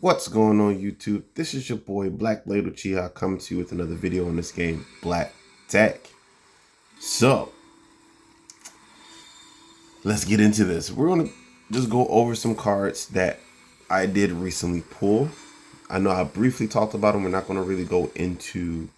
What's going on YouTube? This is your boy Black Blade Uchiha coming to you with another video on this game, Black Tech. So, let's get into this. We're going to just go over some cards that I did recently pull. I know I briefly talked about them. We're not going to really go into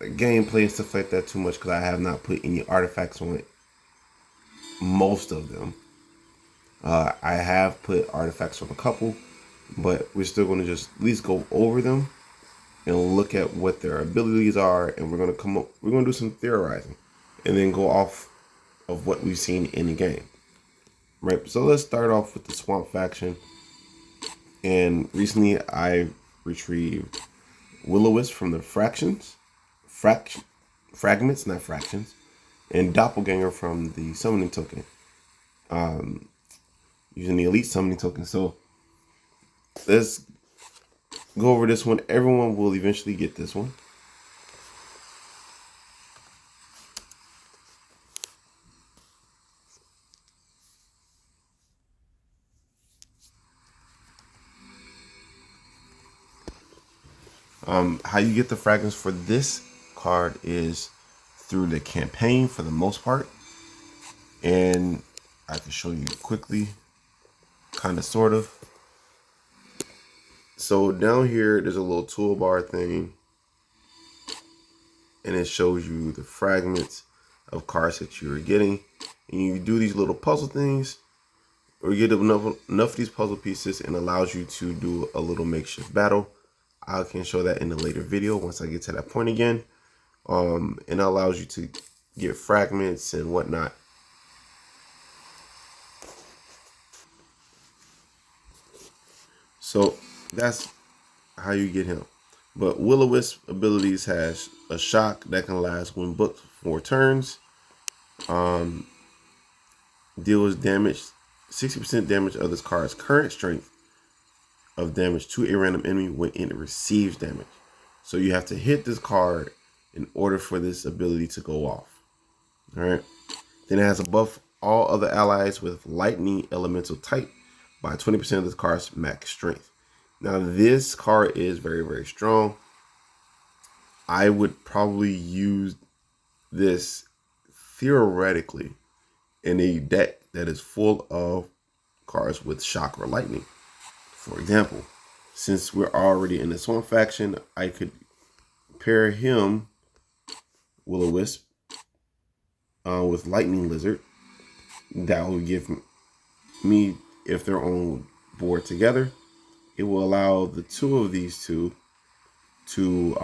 gameplay and stuff like that too much because I have not put any artifacts on it. Most of them. I have put artifacts on a couple, but we're still going to just at least go over them and look at what their abilities are, and we're going to do some theorizing and then go off of what we've seen in the game. Right, so let's start off with the Swamp faction. And recently I retrieved Will-O-Wisp from the fragments, not fractions, and Doppelganger from the summoning token, using the elite summoning token. So let's go over this one. Everyone will eventually get this one. How you get the fragments for this card is through the campaign for the most part. And I can show you quickly, kind of, sort of. So down here, there's a little toolbar thing, and it shows you the fragments of cards that you're getting. And you do these little puzzle things, or you get enough of these puzzle pieces, and allows you to do a little makeshift battle. I can show that in a later video once I get to that point again. And it allows you to get fragments and whatnot. So that's how you get him. But Will-O-Wisp abilities has a shock that can last when booked 4 turns. Deals damage, 60% damage of this card's current strength of damage to a random enemy when it receives damage. So you have to hit this card in order for this ability to go off. Alright. Then it has a buff all other allies with lightning elemental type by 20% of this card's max strength. Now this card is very, very strong. I would probably use this theoretically in a deck that is full of cards with shock or lightning. For example, since we're already in the Swamp faction, I could pair him, Will-O-Wisp, with Lightning Lizard. That will give me, if they're on board together, it will allow the two of these two to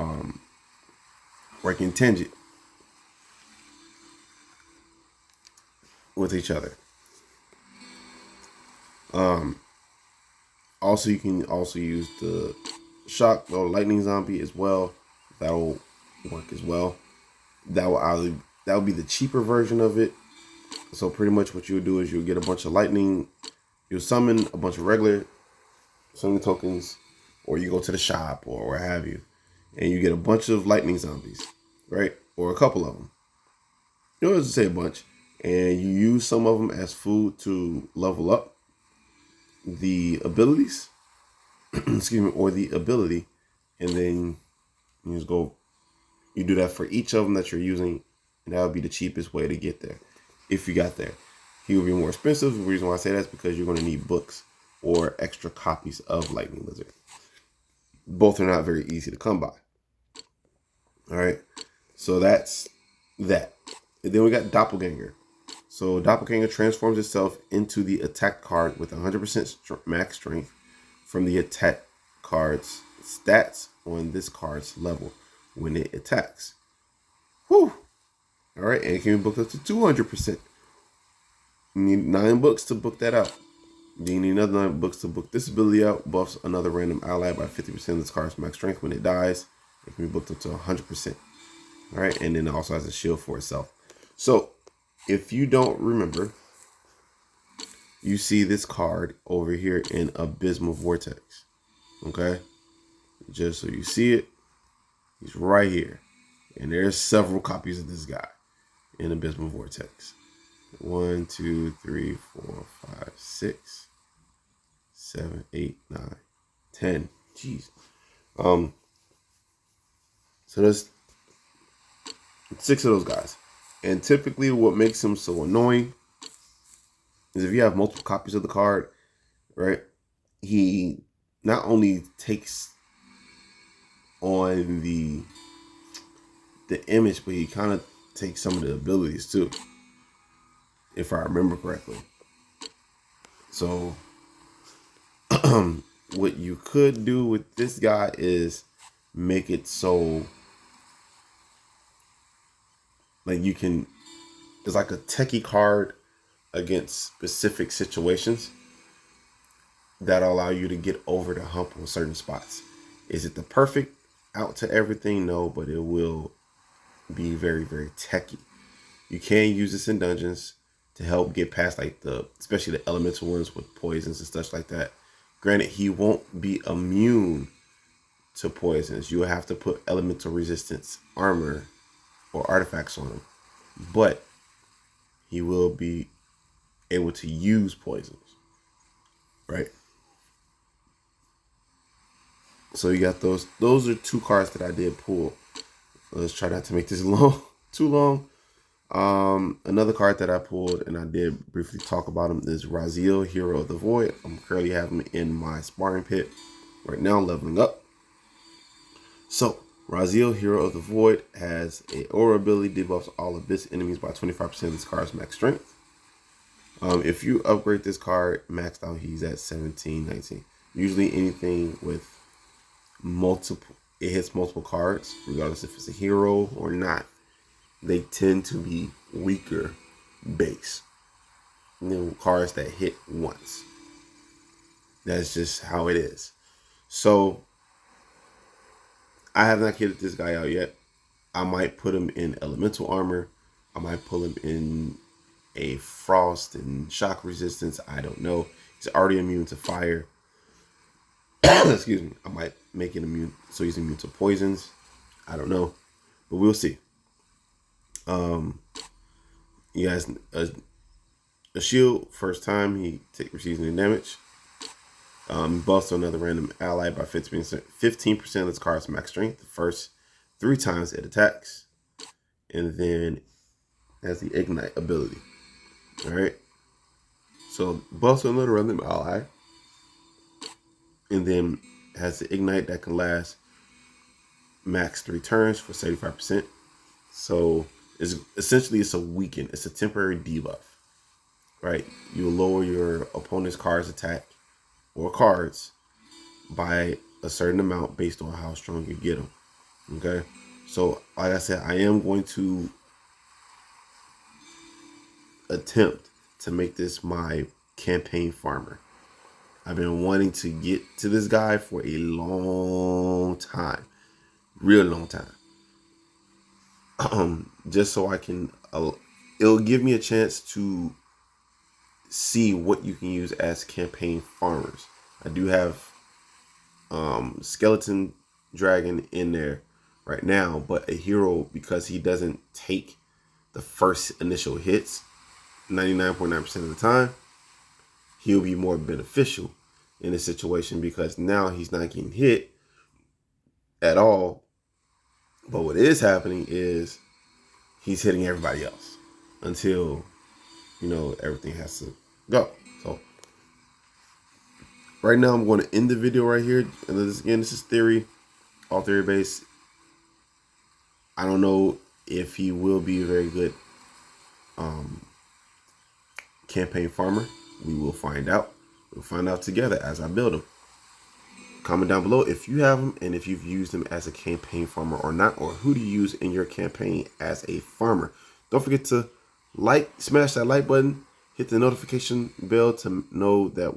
work in tangent with each other. Also, you can also use the shock or lightning zombie as well. That will work as well. That will be the cheaper version of it. So pretty much what you'll do is you'll get a bunch of lightning. You'll summon a bunch of regular summoning tokens, or you go to the shop or what have you, and you get a bunch of lightning zombies, right? Or a couple of them. You know, just say a bunch, and you use some of them as food to level up the abilities, excuse me, or the ability, and then you just go. You do that for each of them that you're using, and that would be the cheapest way to get there. If you got there, he will be more expensive. The reason why I say that is because you're going to need books or extra copies of Lightning Lizard. Both are not very easy to come by. All right, so that's that. And then we got Doppelganger. So Doppelganger transforms itself into the attack card with 100% max strength from the attack card's stats on this card's level when it attacks. Whew. All right, and it can be booked up to 200%. You need 9 books to book that out. You need another 9 books to book this ability out. Buffs another random ally by 50% of this card's max strength when it dies. It can be booked up to 100%. All right, and then it also has a shield for itself. So if you don't remember, you see this card over here in Abysmal Vortex. Okay, just so you see it, he's right here, and there's several copies of this guy in Abysmal Vortex. 1, 2, 3, 4, 5, 6, 7, 8, 9, 10. Jeez. So there's 6 of those guys. And typically what makes him so annoying is if you have multiple copies of the card, right? He not only takes on the image, but he kind of takes some of the abilities too, if I remember correctly. So what you could do with this guy is make it so like you can, it's like a techie card against specific situations that allow you to get over the hump on certain spots. Is it the perfect out to everything? No, but it will be very, very techie. You can use this in dungeons to help get past like especially the elemental ones with poisons and stuff like that. Granted, he won't be immune to poisons. You'll have to put elemental resistance armor or artifacts on him, but he will be able to use poisons, right? So you got those. Those are 2 cards that I did pull. Let's try not to make this too long. Another card that I pulled, and I did briefly talk about him, is Raziel, Hero of the Void. I'm currently having him in my sparring pit right now, leveling up. So Raziel, Hero of the Void, has a aura ability, debuffs all abyss enemies by 25% of this card's max strength. If you upgrade this card maxed out, he's at 17, 19. Usually anything with it hits multiple cards, regardless if it's a hero or not, they tend to be weaker base than cards that hit once. That's just how it is. So I have not kitted this guy out yet. I might put him in elemental armor. I might pull him in a frost and shock resistance. I don't know. He's already immune to fire. Excuse me. I might make it immune so he's immune to poisons. I don't know, but we'll see. He has a shield. First time he receives any damage. Buffs another random ally by 15% of this card's max strength the first 3 times it attacks, and then has the ignite ability. All right. So buffs another random ally, and then has the ignite that can last max 3 turns for 75%. So it's essentially a weaken. It's a temporary debuff, right? You will lower your opponent's card's attack or cards by a certain amount based on how strong you get them. Okay, so like I said, I am going to attempt to make this my campaign farmer. I've been wanting to get to this guy for a long time, real long time. Just so I can, it'll give me a chance to see what you can use as campaign farmers. I do have skeleton dragon in there right now, but a hero, because he doesn't take the first initial hits 99.9% of the time, he'll be more beneficial in this situation because now he's not getting hit at all. But what is happening is he's hitting everybody else until, everything has to go. So right now I'm going to end the video right here. And this is theory, all theory based. I don't know if he will be a very good campaign farmer. We will find out. We'll find out together as I build him. Comment down below if you have him and if you've used him as a campaign farmer or not, or who do you use in your campaign as a farmer. Don't forget to smash that like button, hit the notification bell to know that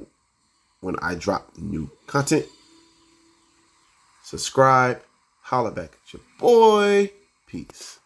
when I drop new content. Subscribe, holla back at your boy. Peace.